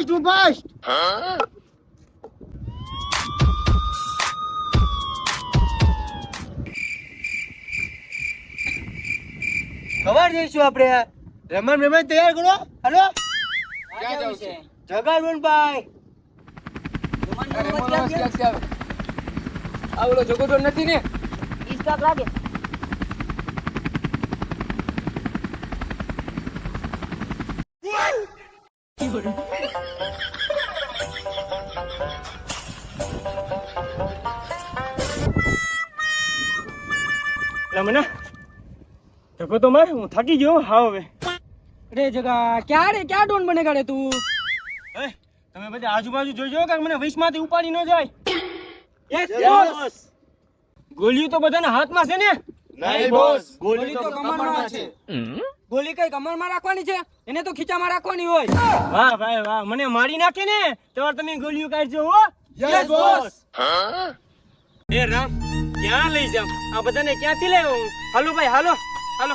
હું ફાસ્ટ ખબર જઈશું આપણે રમણ તૈયાર કરો હાલો ક્યાં જાવ છે? જગાડવું ભાઈ આવડો જગોડો નથી ને? ઇસ્ટાક લાગે મને ધક્કો તો માર હું થાકી ગયો હા હવે અરે જગા ક્યાં ડોન બને કાઢે તું તમે બધા આજુબાજુ જોઈજો કે મને વિષમાંથી ઉપાડી ન જાય યસ બોસ ગોળીઓ તો બધાના હાથમાં છે ને નહીં બોસ, ગોળી તો કમરમાં છે. ગોળી કઈ કમરમાં રાખવાની છે એને તો ખીચામાં રાખવાની હોય. વાહ ભાઈ વાહ મને મારી નાખે ને તો તમે ગોળીઓ કાઢજો હો યસ બોસ. એ રામ ક્યાં લઈ જામ આ બધાને ક્યાંથી લાવ્યો હું હાલો ભાઈ હાલો હાલો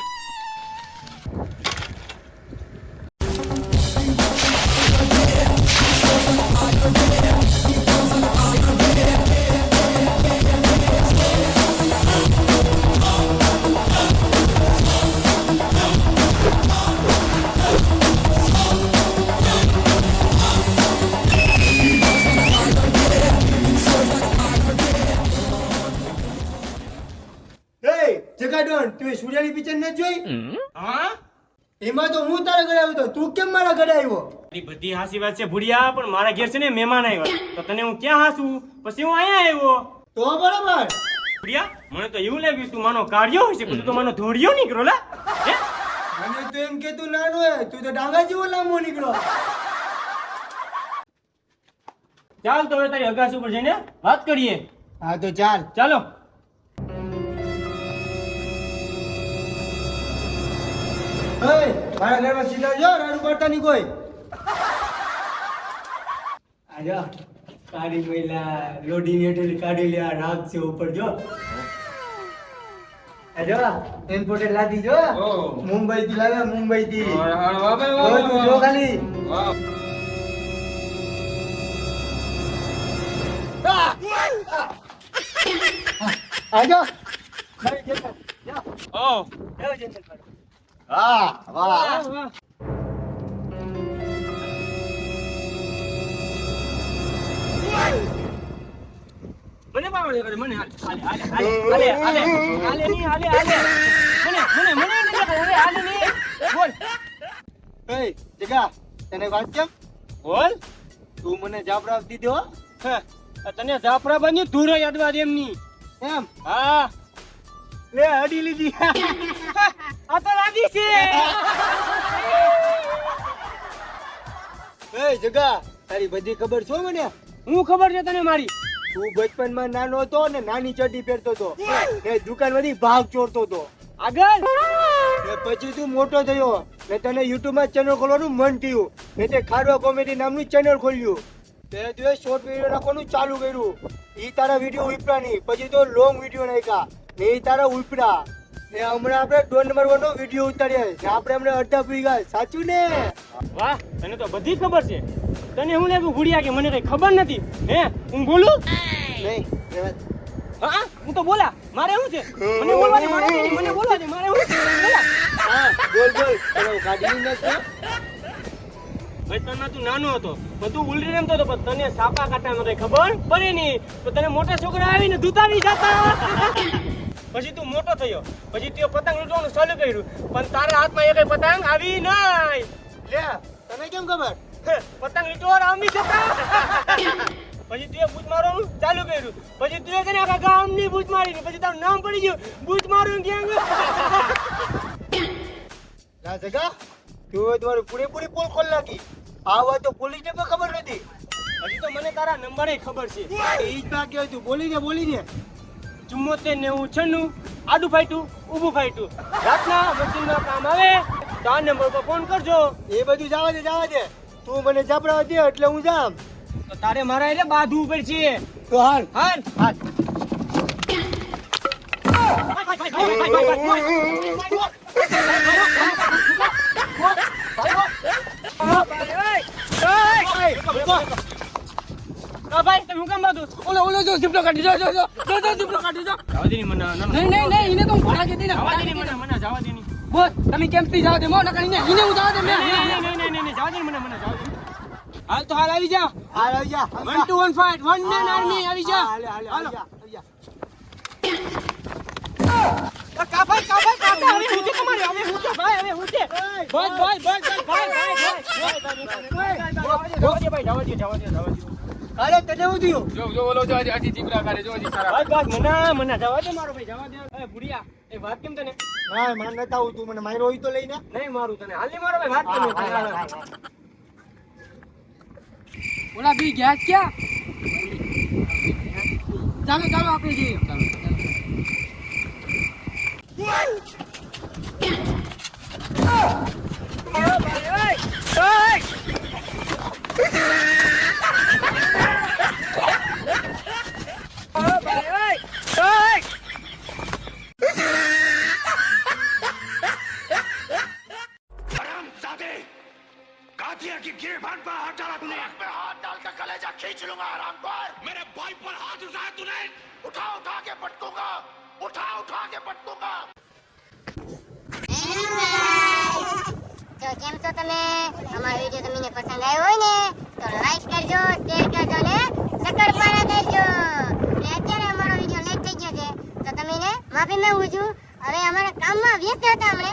જગાડોન તું સૂર્યાની પિક્ચર ન જોઈ હા એમાં તો હું તારા ઘરે આવ્યો તો તું કેમ મારા ઘરે આવ્યો તારી બધી હાસી વાત છે ભુડિયા પણ મારા ઘેર છે ને મહેમાન આવ્યા તો તને હું ક્યાં હાસું પછી હું અહીંયા આવ્યો તો બરાબર ભુડિયા મને તો એવું લાગ્યું તું માનો કાર્યો હશે તું તો માનો ધોડિયો નીકળો લા હે મને તો એમ કે તું નાનો હે તું તો ડાંગા જેવો લાંબો નીકળો ચાલ તો હવે તારી અગાસી ઉપર જઈને વાત કરીએ હા તો ચાલ ચાલો મારા ઘરમાં સીધા જો રાડું પડતા નહીં કોઈ આજો કાઢી મહિલા લોડી ની હેઠળ કાઢી લે રાગ છે ઉપર જો આજો ઇમ્પોર્ટેડ લાદી જો મુંબઈ થી લાવ્યા મુંબઈ થી જો ખાલી આજો ઓ હા વાહ મને પાવડે કરે મને હાલે ની હાલે ની બોલ એ જગા તને વાત કેમ બોલ તું મને જાબરા દીધો હે, તને જાફરા બની ધૂરો યાદવા દે એમની એમ હા લે અડી લીધી આ તો લાગી છે એ જગા તારી બધી ખબર છો મને હું ખબર છે તને મારી તું બચપનમાં નાનો હતો ને નાની ચડ્ડી પહેરતો હતો ને દુકાનમાંથી ભાગ ચોરતો હતો આગળ ને પછી તું મોટો થયો ને તને યુટ્યુબ માં ચેનલ ખોલવાનું મન થયું ને તે ખાડવા કોમેડી નામનું ચેનલ ખોલ્યું તે તું શોર્ટ વિડીયો નાખવાનું ચાલુ કર્યું ઈ તારા વિડીયો ઉપરા નહીં પછી તો લોંગ વિડીયો નાખ્યા ને ઈ તારા ઉપરા ને હમણાં આપણે 2 નંબર 1 નો વિડીયો ઉતાર્યા ને આપણે હમણાં અડધા પી ગયા સાચું ને વાહ તને તો બધી ખબર છે તને હું લાગ્યું ભૂડિયા કે મને કઈ ખબર નથી હે હું બોલું નહીં હા હું તો બોલા મારે શું છે મને બોલવા દે મારે નહીં, મને બોલવા દે મારે શું છે બોલા હા બોલ બોલ ચલો ગાડી નથી બચપનમાં તું નાનો હતો પણ તું ઉલટી રમતો હતો પણ તને સાપા કાંટામાં કઈ ખબર પડે નહીં તો તને મોટા છોકરા આવીને ધૂતાવી જતા પછી તું મોટો થયો પછી તે પતંગ લૂંટવાનું ચાલુ કર્યું પણ તારા હાથમાં એક પતંગ આવી નહીં લે તને કેમ ખબર હે, પતંગ લૂંટવા આમી જતા પછી તું બૂચ મારવાનું ચાલુ કર્યું પછી તું છે ને આખા ગામની બૂચ મારી પછી તારું નામ પડી ગયું બૂચ મારું ગેંગ લા જગા તું તમારું પૂરેપૂરી પોલ ખોલ નાખી આ વાત તો પોલીસને પણ ખબર નથી હજી તો મને તારા નંબરે ખબર છે ઈ જ બાકી હતું બોલીને 74 96 આડું ફાઈટું ઊભું ફાઈટું રાતના મશીનમાં કામ આવે તો આ નંબર પર ફોન કરજો એ બધું જવા દે તું મને જાપડા દે એટલે હું જામ તો તારે મારા એટલે બાંધવું પડશે તો હાલ હાલ હાલ ભાઈ તમે હું કામ બાંધો ઓલો જો ઝીપડો કાઢી જો ઝીપડો કાઢી જો જવા દે ની મને નહીં એને તો હું ભરા કે દીને જવા દે ની મને જવા દે ની બોસ તમે કેમ થી જાવ દે મો નકર એને હું જાવ દે નહીં જવા દે મને જવા દે હાલ તો હાલ આવી જા હાલ આવી જા 1 to 1 fight 1 man army આવી જા હાલે આવી જા કાભાઈ હવે હું છે તમારે હવે હું છે ભાઈ હવે હું છે બસ જવા દે અરે તને હું થયું જો ઓલો જો હજી જીબ્રા કાઢે જો હજી સારા બસ મને જવા દે મારો ભાઈ જવા દે એ બુડિયા એ વાત કેમ તને હા મને નતા આવું તું મને માર્યો હોય તો લઈને નહીં મારું તને હાલી મારો ભાઈ વાત કેમ ઓલા બી ગેસ ક્યાં ચાલો આપણે જઈએ हरामजादे कातिया की गिरबान पर हाथ डाला तूने मैं हाथ डालकर कलेजा खींच लूंगा हरामखोर मेरे भाई पर हाथ उठाया तूने उठा के पटकूंगा उठा के पटकूंगा જો કેમ છો તમે અમારો વિડિયો તમને પસંદ આવ્યો હોય ને તો લાઈક કરજો શેર કરજો ને સબસ્ક્રાઇબ કરજો ને અત્યારે અમારો વિડિયો લેટ થઈ ગયો છે તો તમે ને માફી માંગુ છું હવે અમારા કામમાં વ્યસ્ત હતા હમણે